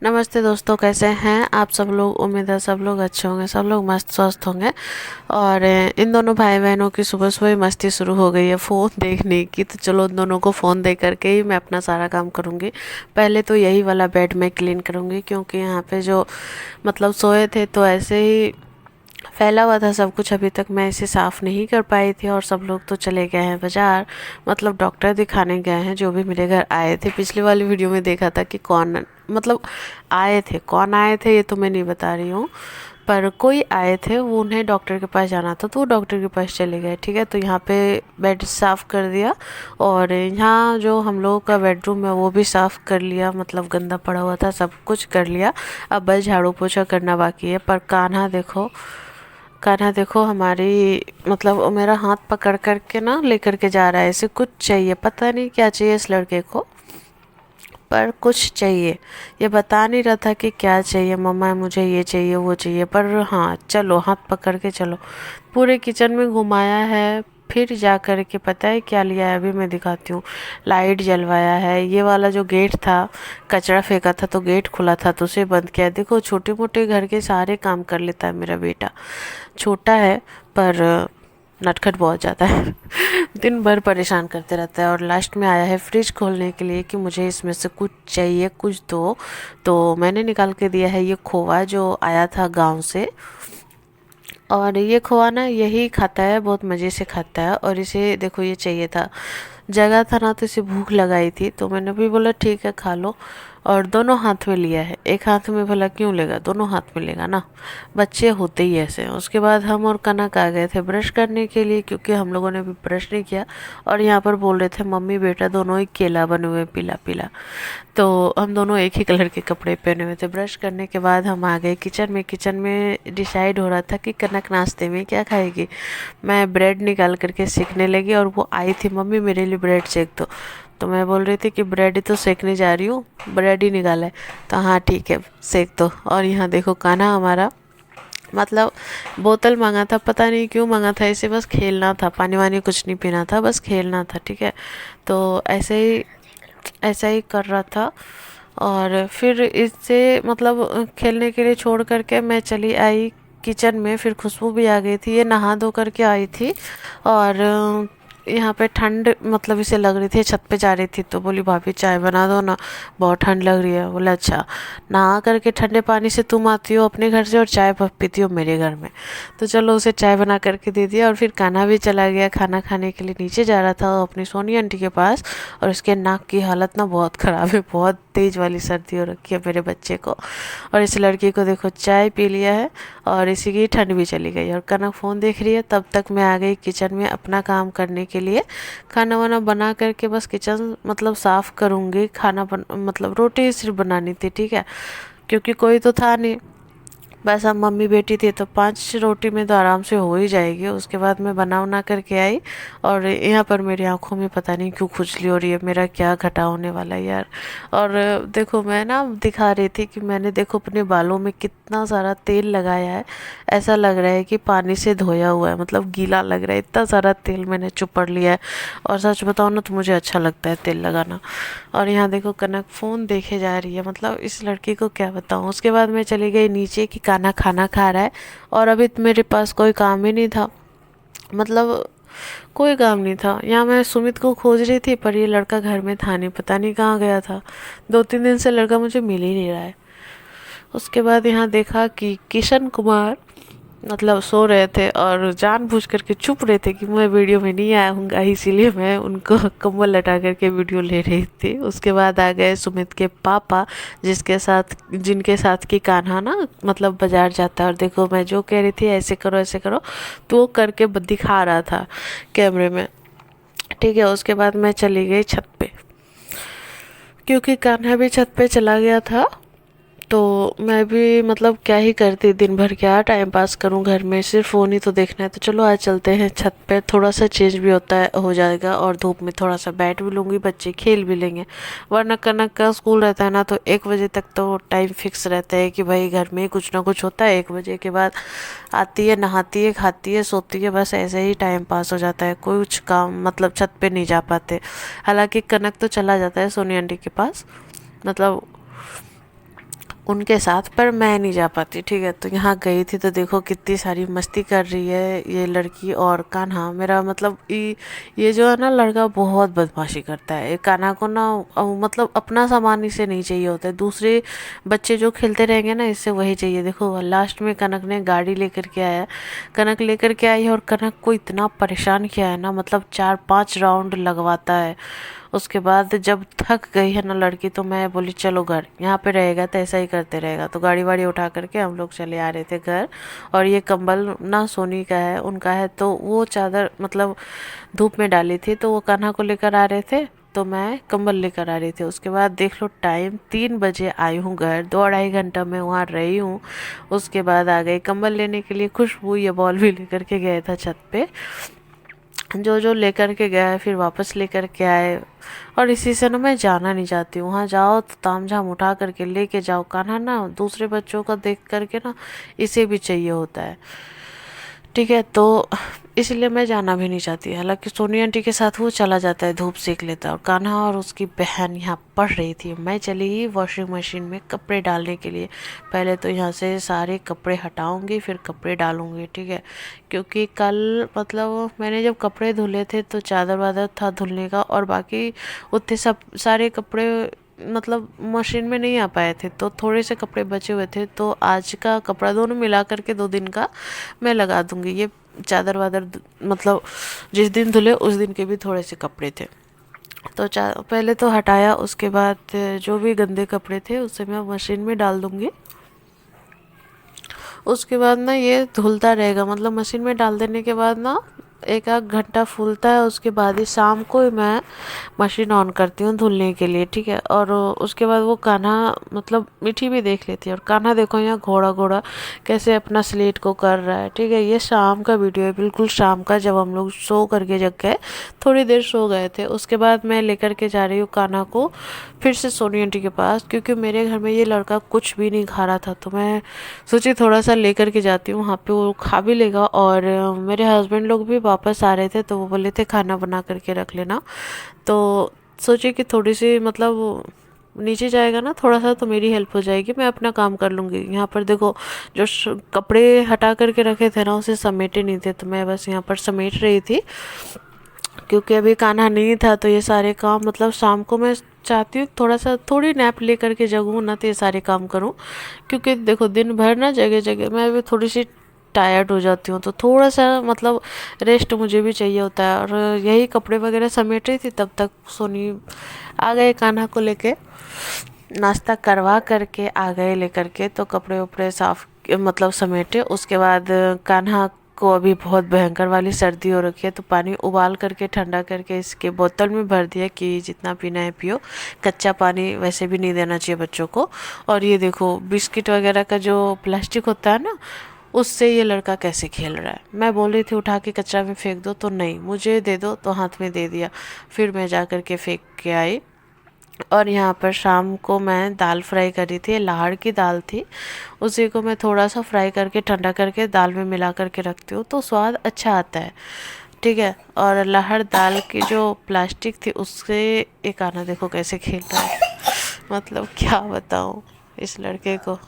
नमस्ते दोस्तों, कैसे हैं आप सब लोग। उम्मीद है सब लोग अच्छे होंगे, सब लोग मस्त स्वस्थ होंगे। और इन दोनों भाई बहनों की सुबह सुबह ही मस्ती शुरू हो गई है फ़ोन देखने की। तो चलो उन दोनों को फ़ोन दे करके ही मैं अपना सारा काम करूँगी। पहले तो यही वाला बेड मैं क्लीन करूँगी, क्योंकि यहाँ पे जो मतलब सोए थे तो ऐसे ही फैला हुआ था सब कुछ। अभी तक मैं इसे साफ़ नहीं कर पाई थी और सब लोग तो चले गए हैं बाज़ार, मतलब डॉक्टर दिखाने गए हैं। जो भी मेरे घर आए थे, पिछली वाली वीडियो में देखा था कि कौन मतलब आए थे, कौन आए थे ये तो मैं नहीं बता रही हूँ, पर कोई आए थे, वो उन्हें डॉक्टर के पास जाना था तो वो डॉक्टर के पास चले गए। ठीक है, तो यहाँ पे बेड साफ़ कर दिया और यहाँ जो हम लोगों का बेडरूम है वो भी साफ़ कर लिया, मतलब गंदा पड़ा हुआ था, सब कुछ कर लिया। अब बस झाड़ू पोछा करना बाकी है। पर कान्हा देखो, कान्हा देखो हमारी मतलब वो मेरा हाथ पकड़ करके ना लेकर के जा रहा है। इसे कुछ चाहिए, पता नहीं क्या चाहिए इस लड़के को, पर कुछ चाहिए। ये बता नहीं रहा था कि क्या चाहिए। मम्मा मुझे ये चाहिए वो चाहिए, पर हाँ चलो हाथ पकड़ के चलो। पूरे किचन में घुमाया है, फिर जा कर के पता है क्या लिया है, अभी मैं दिखाती हूँ। लाइट जलवाया है। ये वाला जो गेट था, कचरा फेंका था तो गेट खुला था तो उसे बंद किया। देखो छोटे मोटे घर के सारे काम कर लेता है मेरा बेटा। छोटा है पर नटखट बहुत ज़्यादा है। दिन भर परेशान करते रहता है। और लास्ट में आया है फ्रिज खोलने के लिए कि मुझे इसमें से कुछ चाहिए, कुछ दो। तो मैंने निकाल के दिया है ये खोआ जो आया था गांव से। और ये खोआ ना यही खाता है, बहुत मज़े से खाता है। और इसे देखो ये चाहिए था, जगह था ना तो इसे भूख लगाई थी तो मैंने भी बोला ठीक है खा लो। और दोनों हाथ में लिया है, एक हाथ में भला क्यों लेगा, दोनों हाथ में लेगा ना, बच्चे होते ही ऐसे हैं। उसके बाद हम और कनक आ गए थे ब्रश करने के लिए, क्योंकि हम लोगों ने भी ब्रश नहीं किया। और यहाँ पर बोल रहे थे मम्मी बेटा दोनों ही केला बने हुए पीला पीला। तो हम दोनों एक ही कलर के कपड़े पहने हुए थे। ब्रश करने के बाद हम आ गए किचन में। किचन में डिसाइड हो रहा था कि कनक नाश्ते में क्या खाएगी। मैं ब्रेड निकाल करके सेकने लगी और वो आई थी मम्मी मेरे लिए ब्रेड सेक दो। तो मैं बोल रही थी कि ब्रेड ही तो सेकने जा रही हूँ, ब्रेड ही निकाला है। तो हाँ ठीक है सेक दो। और यहाँ देखो कान्हा हमारा मतलब बोतल मांगा था, पता नहीं क्यों मांगा था, इसे बस खेलना था, पानी वानी कुछ नहीं पीना था, बस खेलना था। ठीक है, तो ऐसा ही कर रहा था। और फिर इससे मतलब खेलने के लिए छोड़ करके मैं चली आई किचन में। फिर खुशबू भी आ गई थी, ये नहा धो करके आई थी। और यहाँ पे ठंड मतलब इसे लग रही थी, छत पे जा रही थी तो बोली भाभी चाय बना दो ना, बहुत ठंड लग रही है। बोला अच्छा, नहा करके ठंडे पानी से तुम आती हो अपने घर से और चाय पीती हो मेरे घर में। तो चलो उसे चाय बना करके दे दिया। और फिर कान्हा भी चला गया खाना खाने के लिए, नीचे जा रहा था अपनी सोनी आंटी के पास। और उसके नाक की हालत ना बहुत ख़राब है, बहुत तेज़ वाली सर्दी हो रखी है मेरे बच्चे को। और इस लड़की को देखो चाय पी लिया है और इसी की ठंड भी चली गई। और कनक फ़ोन देख रही है। तब तक मैं आ गई किचन में अपना काम करने के लिए। खाना वाना बना करके बस किचन मतलब साफ़ करूँगी। मतलब रोटी सिर्फ बनानी थी। ठीक है, क्योंकि कोई तो था नहीं, बस हम मम्मी बेटी थी तो 5 रोटी में तो आराम से हो ही जाएगी। उसके बाद मैं बना करके आई। और यहाँ पर मेरी आंखों में पता नहीं क्यों खुजली हो रही है, मेरा क्या घटा होने वाला है यार। और देखो मैं ना दिखा रही थी कि मैंने देखो अपने बालों में कितना सारा तेल लगाया है। ऐसा लग रहा है कि पानी से धोया हुआ है, मतलब गीला लग रहा है, इतना सारा तेल मैंने चुपड़ लिया है। और सच बताओ ना तो मुझे अच्छा लगता है तेल लगाना। और यहाँ देखो कनक फ़ोन देखे जा रही है, मतलब इस लड़की को क्या बताऊँ। उसके बाद मैं चली गई नीचे कि कान्हा खाना खा रहा है। और अभी तो मेरे पास कोई काम ही नहीं था, मतलब कोई काम नहीं था। यहाँ मैं सुमित को खोज रही थी पर ये लड़का घर में था नहीं, पता नहीं कहाँ गया था। 2-3 दिन से लड़का मुझे मिल ही नहीं रहा है। उसके बाद यहाँ देखा कि किशन कुमार मतलब सो रहे थे और जानबूझ करके छुप रहे थे कि मैं वीडियो में नहीं आया हूँगा, इसीलिए मैं उनको कंबल लटा करके वीडियो ले रही थी। उसके बाद आ गए सुमित के पापा, जिनके साथ की कान्हा ना मतलब बाजार जाता है। और देखो मैं जो कह रही थी ऐसे करो ऐसे करो, तो वो करके दिखा रहा था कैमरे में। ठीक है, उसके बाद मैं चली गई छत पे, क्योंकि कान्हा भी छत पे चला गया था। तो मैं भी मतलब क्या ही करती दिन भर, क्या टाइम पास करूं घर में, सिर्फ फ़ोन ही तो देखना है। तो चलो आज चलते हैं छत पे, थोड़ा सा चेंज भी होता है हो जाएगा और धूप में थोड़ा सा बैठ भी लूँगी, बच्चे खेल भी लेंगे। वरना कनक का स्कूल रहता है ना तो 1 बजे तक तो टाइम फिक्स रहता है कि भाई घर में कुछ ना कुछ होता है। 1 बजे के बाद आती है, नहाती है, खाती है, सोती है, बस ऐसे ही टाइम पास हो जाता है। कोई कुछ काम मतलब छत पे नहीं जा पाते। हालांकि कनक तो चला जाता है सोनी आंटी के पास, मतलब उनके साथ, पर मैं नहीं जा पाती, ठीक है। तो यहाँ गई थी तो देखो कितनी सारी मस्ती कर रही है ये लड़की। और कान्हा मेरा मतलब ये जो है ना लड़का बहुत बदमाशी करता है। ये कान्हा को ना मतलब अपना सामान इसे नहीं चाहिए होता है, दूसरे बच्चे जो खेलते रहेंगे ना इससे वही चाहिए। देखो लास्ट में कनक ने गाड़ी लेकर के आया, कनक लेकर के आई है और कनक को इतना परेशान किया है ना, मतलब 4-5 राउंड लगवाता है। उसके बाद जब थक गई है ना लड़की तो मैं बोली चलो घर, यहाँ पे रहेगा तो ऐसा ही करते रहेगा। तो गाड़ी वाड़ी उठा करके हम लोग चले आ रहे थे घर। और ये कंबल ना सोनी का है, उनका है, तो वो चादर मतलब धूप में डाली थी तो वो कान्हा को लेकर आ रहे थे, तो मैं कंबल लेकर आ रही थी। उसके बाद देख लो टाइम 3 बजे आई हूँ घर, 2-2.5 घंटा मैं वहाँ रही हूँ। उसके बाद आ गई कंबल लेने के लिए। खुशबू ये बॉल भी लेकर के गया था छत पे, जो जो लेकर के गया है फिर वापस लेकर के आए। और इसी से ना मैं जाना नहीं चाहती हूँ, वहाँ जाओ तो तामझाम उठा करके लेके जाओ। कान्हा ना दूसरे बच्चों का देख करके ना इसे भी चाहिए होता है, ठीक है। तो इसलिए मैं जाना भी नहीं चाहती। हालांकि सोनी आंटी के साथ वो चला जाता है, धूप सेक लेता है। और कान्हा और उसकी बहन यहाँ पढ़ रही थी, मैं चली वॉशिंग मशीन में कपड़े डालने के लिए। पहले तो यहाँ से सारे कपड़े हटाऊंगी फिर कपड़े डालूंगी, ठीक है। क्योंकि कल मतलब मैंने जब कपड़े धुले थे तो चादर वादर था धुलने का, और बाकी उतने सब सारे कपड़े मतलब मशीन में नहीं आ पाए थे, तो थोड़े से कपड़े बचे हुए थे। तो आज का कपड़ा दोनों मिला करके 2 दिन का मैं लगा दूंगी। ये चादर वादर मतलब जिस दिन धुले उस दिन के भी थोड़े से कपड़े थे, तो पहले तो हटाया। उसके बाद जो भी गंदे कपड़े थे उसे मैं मशीन में डाल दूंगी। उसके बाद ना ये धुलता रहेगा, मतलब मशीन में डाल देने के बाद ना 1-1 घंटा फूलता है। उसके बाद ही शाम को ही मैं मशीन ऑन करती हूँ धुलने के लिए, ठीक है। और उसके बाद वो कान्हा मतलब मीठी भी देख लेती है। और कान्हा देखो यहाँ घोड़ा घोड़ा कैसे अपना स्लेट को कर रहा है, ठीक है। ये शाम का वीडियो है, बिल्कुल शाम का, जब हम लोग सो करके जग गए, थोड़ी देर सो गए थे। उसके बाद मैं लेकर के जा रही हूँ कान्हा को फिर से सोनी आंटी के पास, क्योंकि मेरे घर में ये लड़का कुछ भी नहीं खा रहा था। तो मैं सोची थोड़ा सा लेकर के जाती हूँ, वहाँ पे वो खा भी लेगा। और मेरे हस्बैंड लोग भी वापस आ रहे थे तो वो बोले थे खाना बना करके रख लेना। तो सोचे कि थोड़ी सी मतलब नीचे जाएगा ना थोड़ा सा तो मेरी हेल्प हो जाएगी, मैं अपना काम कर लूँगी। यहाँ पर देखो जो कपड़े हटा करके रखे थे ना उसे समेटे नहीं थे, तो मैं बस यहाँ पर समेट रही थी। क्योंकि अभी कान्हा नहीं था तो ये सारे काम मतलब शाम को मैं चाहती हूँ थोड़ा सा थोड़ी नैप ले करके जगूँ ना, तो ये सारे काम करूँ। क्योंकि देखो दिन भर ना जगह जगह मैं अभी थोड़ी सी टायर्ड हो जाती हूँ, तो थोड़ा सा मतलब रेस्ट मुझे भी चाहिए होता है। और यही कपड़े वगैरह समेट रही थी तब तक सोनी आ गए कान्हा को लेके, नाश्ता करवा करके आ गए लेकर के। तो कपड़े उपड़े साफ मतलब समेटे। उसके बाद कान्हा को अभी बहुत भयंकर वाली सर्दी हो रखी है, तो पानी उबाल करके ठंडा करके इसके बोतल में भर दिया कि जितना पीना है पियो, कच्चा पानी वैसे भी नहीं देना चाहिए बच्चों को। और ये देखो बिस्किट वगैरह का जो प्लास्टिक होता है ना उससे ये लड़का कैसे खेल रहा है। मैं बोल रही थी उठा के कचरा में फेंक दो, तो नहीं मुझे दे दो, तो हाथ में दे दिया। फिर मैं जा कर के फेंक के आई। और यहाँ पर शाम को मैं दाल फ्राई करी थी, लाहड़ की दाल थी, उसी को मैं थोड़ा सा फ्राई करके ठंडा करके दाल में मिला करके रखती हूँ तो स्वाद अच्छा आता है, ठीक है। और लाहड़ दाल की जो प्लास्टिक थी उससे एक आना देखो कैसे खेल रहा है, मतलब क्या बताऊँ इस लड़के को।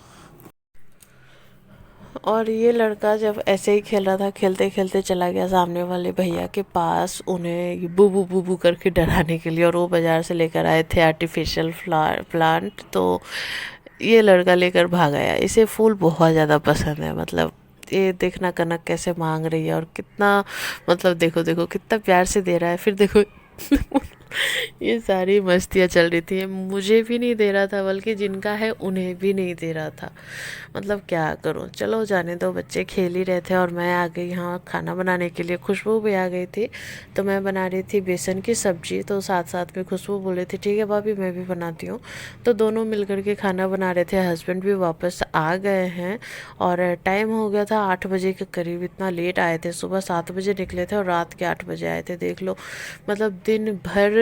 और ये लड़का जब ऐसे ही खेल रहा था खेलते खेलते चला गया सामने वाले भैया के पास उन्हें बूबू बूबू करके डराने के लिए, और वो बाज़ार से लेकर आए थे आर्टिफिशियल फ्लावर प्लांट। तो ये लड़का लेकर भाग आया। इसे फूल बहुत ज़्यादा पसंद है, मतलब ये देखना कनक कैसे मांग रही है और कितना मतलब देखो देखो कितना प्यार से दे रहा है। फिर देखो ये सारी मस्तियाँ चल रही थी, मुझे भी नहीं दे रहा था बल्कि जिनका है उन्हें भी नहीं दे रहा था। मतलब क्या करूं, चलो जाने दो, बच्चे खेल ही रहे थे। और मैं आ गई यहाँ खाना बनाने के लिए, खुशबू भी आ गई थी। तो मैं बना रही थी बेसन की सब्जी, तो साथ साथ में खुशबू बोले थे ठीक है भाभी मैं भी बनाती हूँ। तो दोनों मिल करके खाना बना रहे थे। हस्बैंड भी वापस आ गए हैं और टाइम हो गया था 8 बजे के करीब। इतना लेट आए थे, सुबह 7 बजे निकले थे और रात के 8 बजे आए थे, देख लो। मतलब दिन भर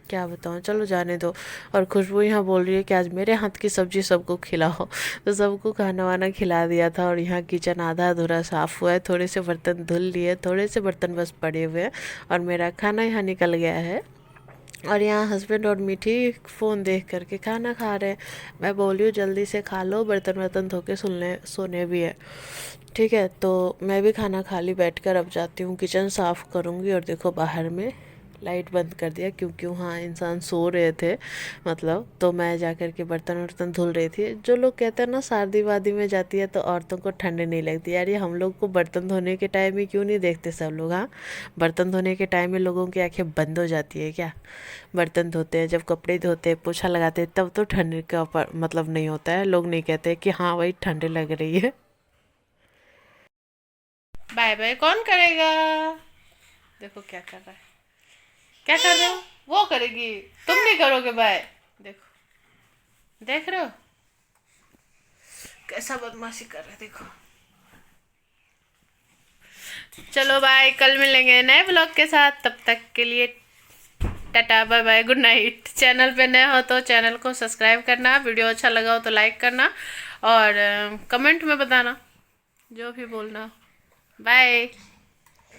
क्या बताऊँ, चलो जाने दो। और खुशबू यहाँ बोल रही है कि आज मेरे हाथ की सब्जी सबको खिलाओ, तो सबको खाना वाना खिला दिया था। और यहाँ किचन आधा अधूरा साफ़ हुआ है, थोड़े से बर्तन धुल लिए, थोड़े से बर्तन बस पड़े हुए हैं और मेरा खाना यहाँ निकल गया है। और यहाँ हस्बैंड और मीठी फ़ोन देख करके खाना खा रहे हैं। मैं बोल रही हूँ जल्दी से खा लो, बर्तन वर्तन धो के सुनने सोने भी है। ठीक है, तो मैं भी खाना खा ली बैठ कर, अब जाती हूँ किचन साफ़ करूँगी। और देखो बाहर में लाइट बंद कर दिया क्योंकि वहाँ इंसान सो रहे थे, मतलब तो मैं जा कर के बर्तन वर्तन धुल रही थी। जो लोग कहते हैं ना शादी वादी में जाती है तो औरतों को ठंड नहीं लगती, यार ये हम लोग को बर्तन धोने के टाइम में क्यों नहीं देखते सब लोग? हाँ, बर्तन धोने के टाइम में लोगों की आंखें बंद हो जाती है क्या? बर्तन धोते हैं, जब कपड़े धोते हैं, पोछा लगाते हैं, तब तो ठंड का मतलब नहीं होता है। लोग नहीं कहते कि हाँ भाई ठंड लग रही है। बाय बाय कौन करेगा? देखो क्या कर रहा है, क्या कर रहे हो? वो करेगी, तुम नहीं करोगे बाय। देखो, देख रहे हो कैसा बदमाशी कर रहे हैं, देखो। चलो बाय, कल मिलेंगे नए ब्लॉग के साथ, तब तक के लिए tata bye bye good night. Channel पे नए हो तो चैनल को सब्सक्राइब करना, वीडियो अच्छा लगा हो तो लाइक करना, और कमेंट में बताना जो भी बोलना। बाय।